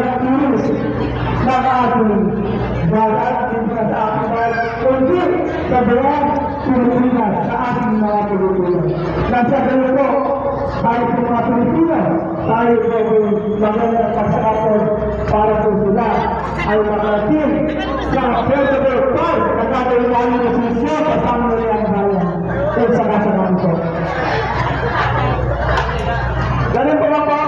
nagtulis ng ating dagat sa ating bayan, kundi sa buong Pilipinas, sa ating mga Pilipinas. Nasa ganito, tayo sa mga Pilipinas, tayo po magandang pagsakapon para po sila ay makating sa affordable price na kakailangan ng sisyo kasama nila ang bayan. Kaya sa kasamaan po. Ganun po ba po?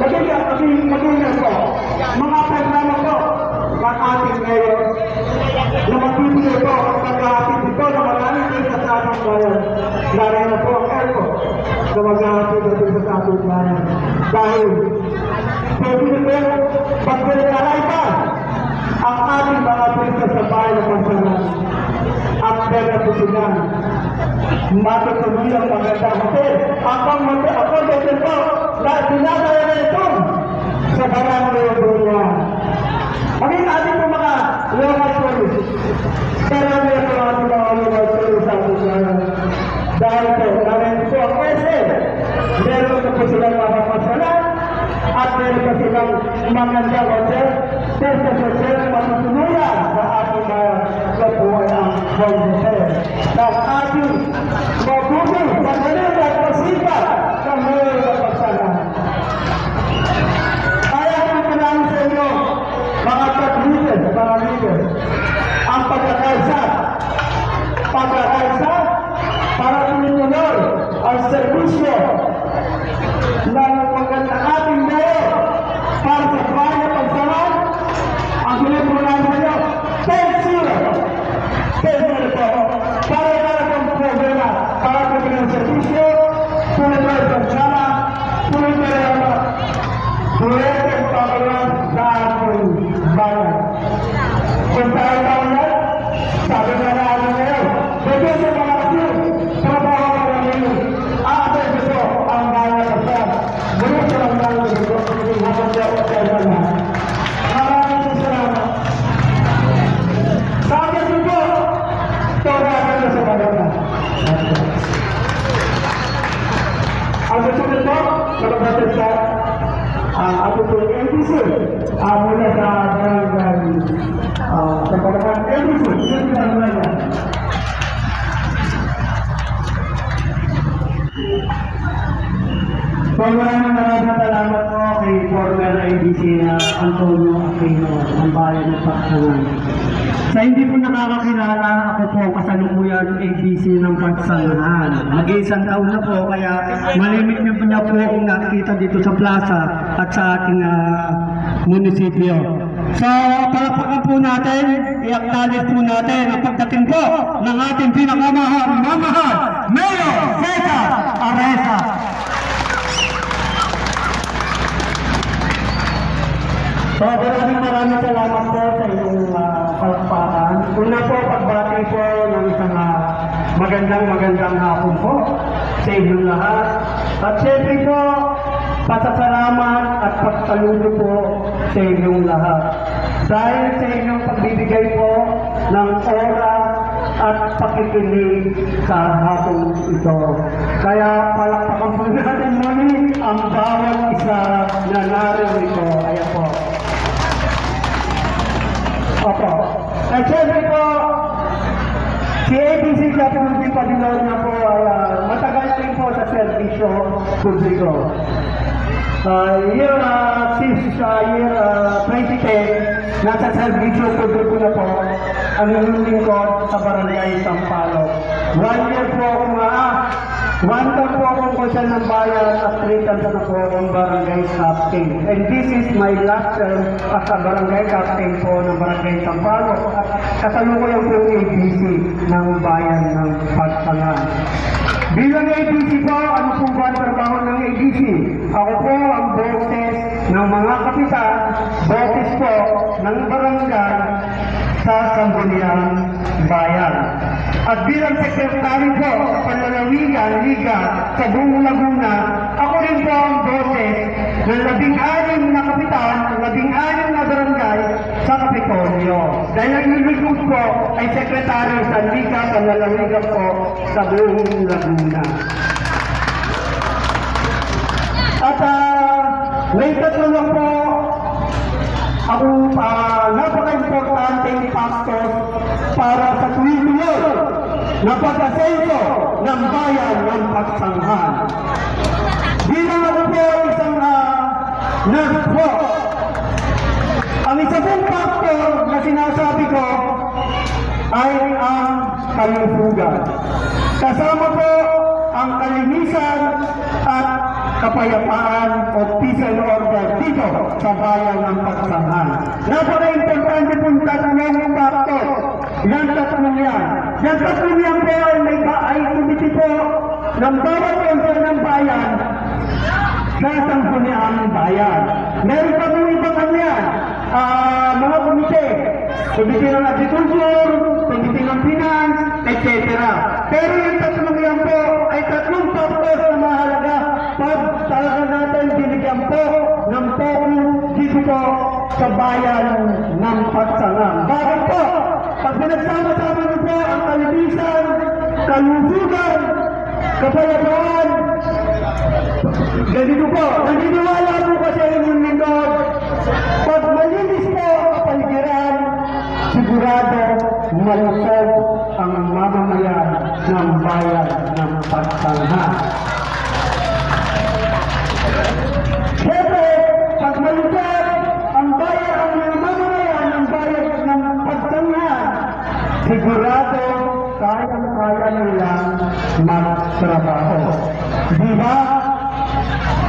Magiging po, mga programa po, ng ating ngayon, na magbibigay po ang pag-aapit ito na maraming dito sa ating bayan. Lalo na po ang ERCO na mag-aapit dito sa ating bayan. Dahil, pwede nito, pag-regalay pa ang ating mga pwede sa bayan ng pansalan. Ang pwede po sila, matutuloy ang magandang hotel. Ako dito po, na dinadaya na ito sa barang Leodonia. Maging ating po mga local police. Pero meron po ating mga local police sa ating bayan. Dahil po, namin po ang SM. Meron po silang mga pasalan at meron po silang magandang hotel. Testa sa hotel matutuluyan sa ating bayan. Sa po ay ang hotel. Ng ating mabuti sa kanila at pasipat sa meron na pagsalan. Mga leaders, ang pagkakaisa para tumutuloy ang serbisyo ng magandang ating mayor para sa bayan ng pagsalan. Ang pinipunan sa inyo, 10-0 po, para kang problema, para tumutuloy ang serbisyo, tumutuloy ang pagsama, tumutuloy ang proyektong pagkakas sa ating bayan. Kung tayo yan, sabi na natin ngayon, pwede sa mga asin, trabaho ka lang yun. Atin dito ang bayan ng bayan. Muli sa lang natin dito, hindi habang niya o kaya na. Maraming salamat. Sa akin dito, tawagan na sa bayan. Ang gusto nito, malabatin sa ako po yung NBC mula sa barangay sa barangay NBC yun na naman yan. So maraming salamat po kay former NBC Antonio Aquino ang bayan ng Pagsangan. Sa hindi po nakakakilala, ako po kasalukuyan ng ABC ng Pagsangan. Mag-iisang taon na po, kaya malimit niyo po niya po akong nakikita dito sa plaza at sa ating munisipyo. So, palakpakan po natin, i-acknowledge po natin ang pagdating po ng ating pinakamahal, Mayor Cesar Areza. So, maraming salamat po sa inyong palakpakan. Una po, pagbati po ng isang magandang hapon po sa inyong lahat. At syempre po, pasasalamat at pagsaludo po sa inyong lahat. Dahil sa inyong pagbibigay po ng oras at pakikinig sa hapon ito. Kaya palakpakan po natin muli ang bawat isa na narito. Ayan po. Opo. At syempre po, si ABC Kapulti Padilor na po ay matagal rin po sa serbisyo publiko. Year 2010, nasa serbisyo publiko na po ang inyong lingkod sa Barangay Sampaloc. 1 year po akong one term po akong konsyal ng bayan at 3 terms na po akong barangay captain. And this is my last term as a barangay captain po ng Barangay Sampaloc at kasalukuyan po yung ABC ng bayan ng Pagsangan. Bilang ABC po, ano po ba ang trabaho ng ABC? Ako po ang boses ng mga kapitan, boses po ng barangay sa Sangguniang Bayan. At bilang sekretary po sa Panlalawigan, Liga sa buong Laguna, ako rin po ang boses ng 16 na kapitan, 16 na barangay sa Kapitolyo. Dahil naglulugod po ay sekretary sa Liga, Panlalawigan po sa buong Laguna. May tatlo lang po ako napaka-importanteng factor para sa tuwing yun na pag-asenso ng bayan ng Pagsanghan. Bilang ako po isang nurse po, ang isa pong factor na sinasabi ko ay ang kalusugan. Kasama po ang kalinisan at kapayapaan o peace and order dito sa bayan ng Pagsanghan. Napaka-importante pong tatlong factor. Yan tatlong yan. Yan tatlong yan po ay kumiti po ng bawat member ng bayan sa sangguniang bayan. Meron pa pong ibang kanyan, mga komite. Komite ng agriculture, komite ng finance, etc. Pero yung tatlong yan po ay tatlong factor na mahalaga pag talaga natin binigyan po ng focus dito po sa bayan ng Pagsanghan. Bakit po? Pag pinagsama-sama niyo po ang kalinisan, kalusugan, kapayapaan, ganito po, naniniwala po kasi yung lingkod, pag malinis po ang kapaligiran, sigurado malusog ang mamamayan ng bayan ng Pagsanghan. Siyempre, pag malusog ang bayan, ang mamamayan ng bayan ng Pagsanghan, sigurado kaya nilang magtrabaho. Di ba?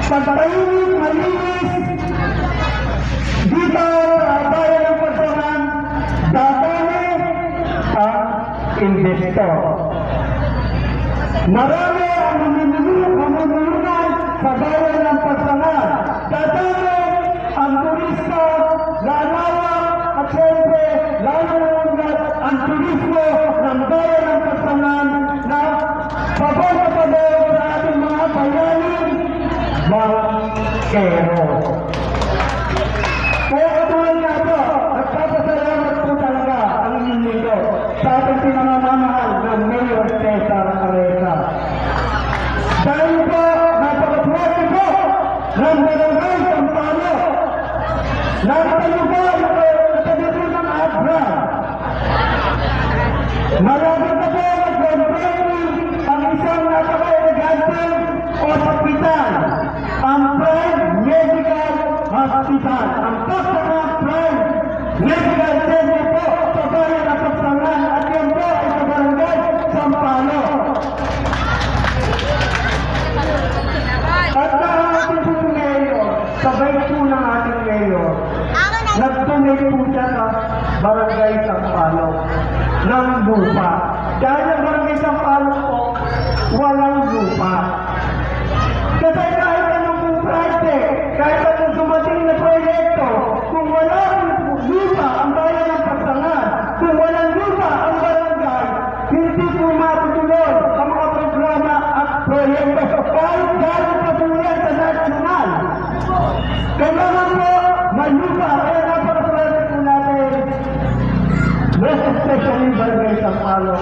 Pagtahimik, malinis, dito sa bayan ng Pagsanghan, dadami ang investor. Marami ang mamumununan sa bayan ng Pagsanghan. Dadami ang turista, lalawa, at siyempre, lalo ang turismo ng bayan ng Pagsanghan na pabor sa ating mga bayanin, bangkero. Kaya katulad nga po, nagpapasalamat po talaga ang inyong linggo sa ating pinamamahal ng Mayor Cesar Areza. Dahil po, napakaswerte po ng Barangay Sampalo. Nakatayo po nakatayo ng Abra. Marami pa po nag-training ang isang napaka-eleganteng ospital, ang Prime Medical Hospital. Ang Pagsanghan Prime Medical Center po sa bayan ng Pagsanghan at yan po ay sa Barangay Sampalo. At ang ating po mayor, sabay po ng ating mayor, nag-donate po siya sa Barangay Sampalo ng lupa. Dahil ang Barangay Sampalo po, walang lupa. Kasi kahit anong pong project, kahit anong dumating na proyekto, kung walang lupa ang bayan ng Pagsanghan, kung walang lupa ang barangay, hindi po matutuloy ang mga programa at proyekto. Kahit galing pa po yan sa national. Kailangan po, may lupa. Kaya napakaswerte po natin. Most especially Barangay Sampalo.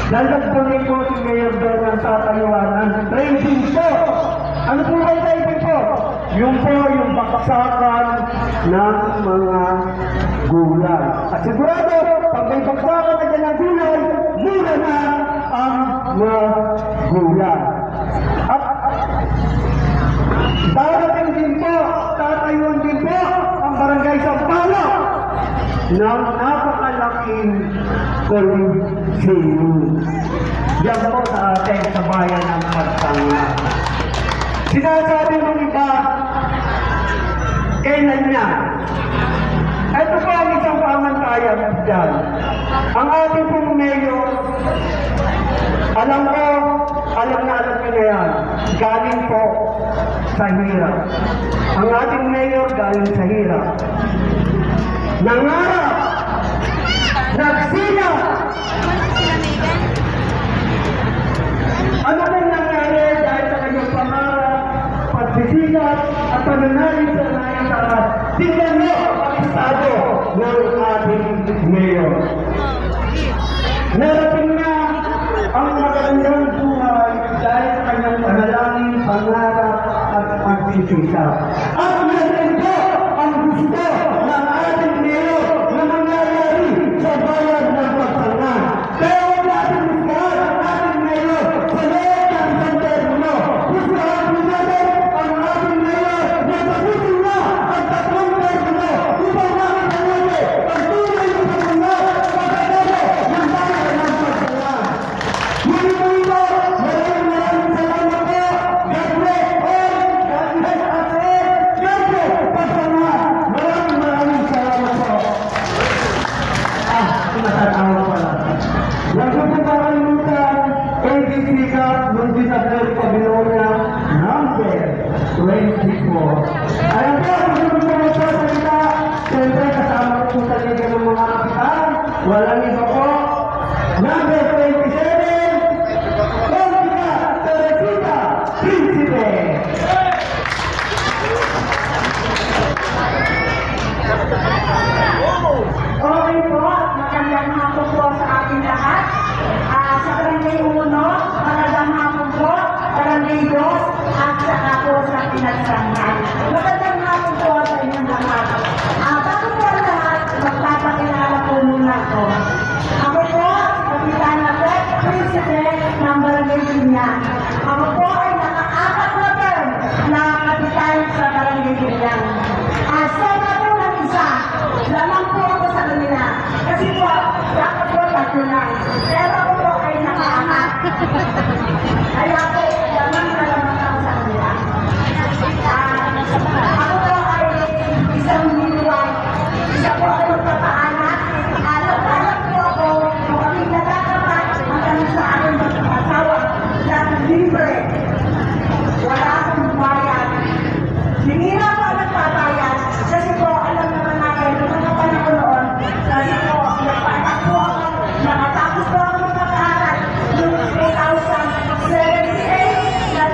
Dahil nagpunit po si Mayor doon ang tatayuan ng training po. Ano po ba yung training po? Yung po yung baksakan ng mga gulay. At sigurado, pag may baksakan na dyan ng gulay, mura na ang mga gulay. At darating din po, tatayuan din po ang Barangay Sampalo ng napakalaking Coliseum. Yan po sa atin sa bayan ng Pagsanghan. Sinasabi ng iba, kailan niya? Ito po ang isang pamantayan dyan. Ang ating pong mayor, alam ko, alam na yan, galing po sa hirap. Ang ating mayor galing sa hirap. Nangarap, nagsilap. Ano pong nangyari dahil sa kanyang pangarap, pagsisikap at pananalig sa nayang taas? Tingnan mo ang estado ng ating mayor. Narating na ang magandang buhay dahil sa kanyang panalangin, pangarap at pagsisikap. At po. Ayan po, susunod po ito sa kita. Siyempre, kasama ko po sa liga ng mga kapitan. Walang iba po. Number 27, Monica Teresita Principe. Okay po, magandang hapon po sa ating lahat. Sa Barangay 1, magandang hapon po, Barangay 2, at saka po sa Pinagsangan. Magandang hapon po sa inyong lahat. Bago po ang lahat, magpapakilala po muna ako. Ako po, Kapitana Pet Principe ng Barangay Binyan. Ako po ay naka-apat na term na kapitan sa Barangay Binyan. Sama po ng isa, lamang po ako sa kanila. Kasi po, dapat po tatlo lang. Pero ako po ay naka-apat. Kaya po, lamang na lamang ako sa kanila. Ako po ay isang midwife. Isa po ay magpapaanak. Alam po ako kung kami natatapat hanggang sa aking mag-asawa na libre. Wala akong bayad. Hindi na ako nagpapayan kasi po alam naman natin kung ano panahon noon kasi po nagpanak po ako, nakatapos po ako magpapaaral noong 2078 na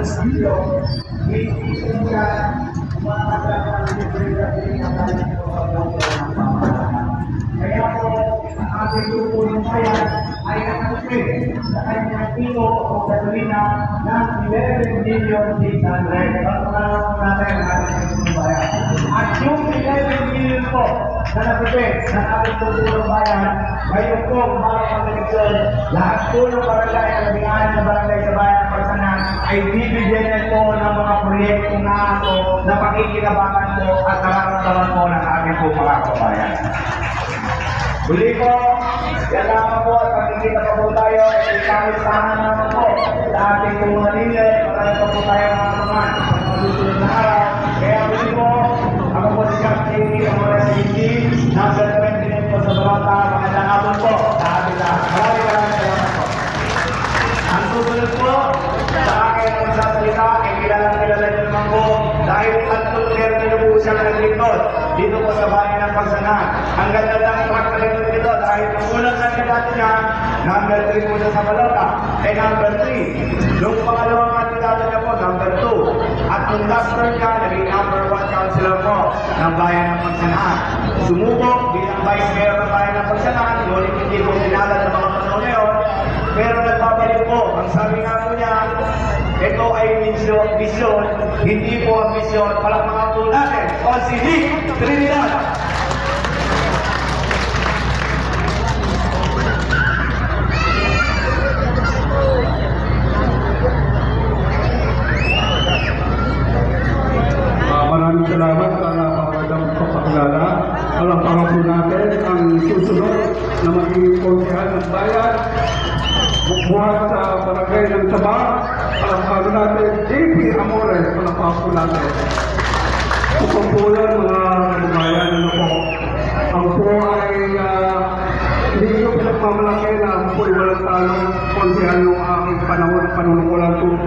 dito, iisa mga kaya po, ang ating grupo ng bayan ay nakasipin sa kanyang kilo o gasolina ng 11 million 600. Pagkakaroon natin ang ating grupo ng bayan. At yung 11 million po na nasipin ng ating grupo ng bayan, ngayon po, mga pag-eleksyon, lahat po ng barangay at nabingahan ng barangay sa bayan ng Pagsanan ay bibigyan na po ng mga proyekto na ito na pakikinabangan po at nararamdaman po ng ating po mga kabayan. Muli po, yan lamang po at pagkikita pa po tayo ay kamisahan naman po sa ating po mga leader. Marami pa po tayo mga kaman sa mga susunod na araw. Kaya muli po, ako po si Captain ang mga SBG, number 29 po sa Balota. Magandang hapon po sa ating lahat. Maraming salamat po. Ang susunod po, sa akin ang magsasalita ay kilalang kilala niyo naman po dahil tatlong termino po siyang naglingkod dito po sa bayan ng Pagsanan. Ang ganda ng track na rin dito dahil ang unang kandidato niya, number 3 po siya sa Balota, ay number 3. Nung pangalawang kandidato niya po, number 2. At nung last term niya, naging number 1 councilor po ng bayan ng Pagsanan. Sumubok bilang vice mayor ng bayan ng Pagsanan, ngunit hindi po sinala sa mga panahon ngayon, pero nagpapalik po. Ang sabi nga po niya, ito ay misyon, hindi po ang misyon. Palakpakan po natin, o si Nick Trinidad. Maraming salamat sa napakagandang pagpapakilala. Palakpakan po natin ang susunod na magiging konsehan ng bayan. Buhat sa barangay ng Sabah. Palakpakan natin, JP Amores. Palakpakan po natin.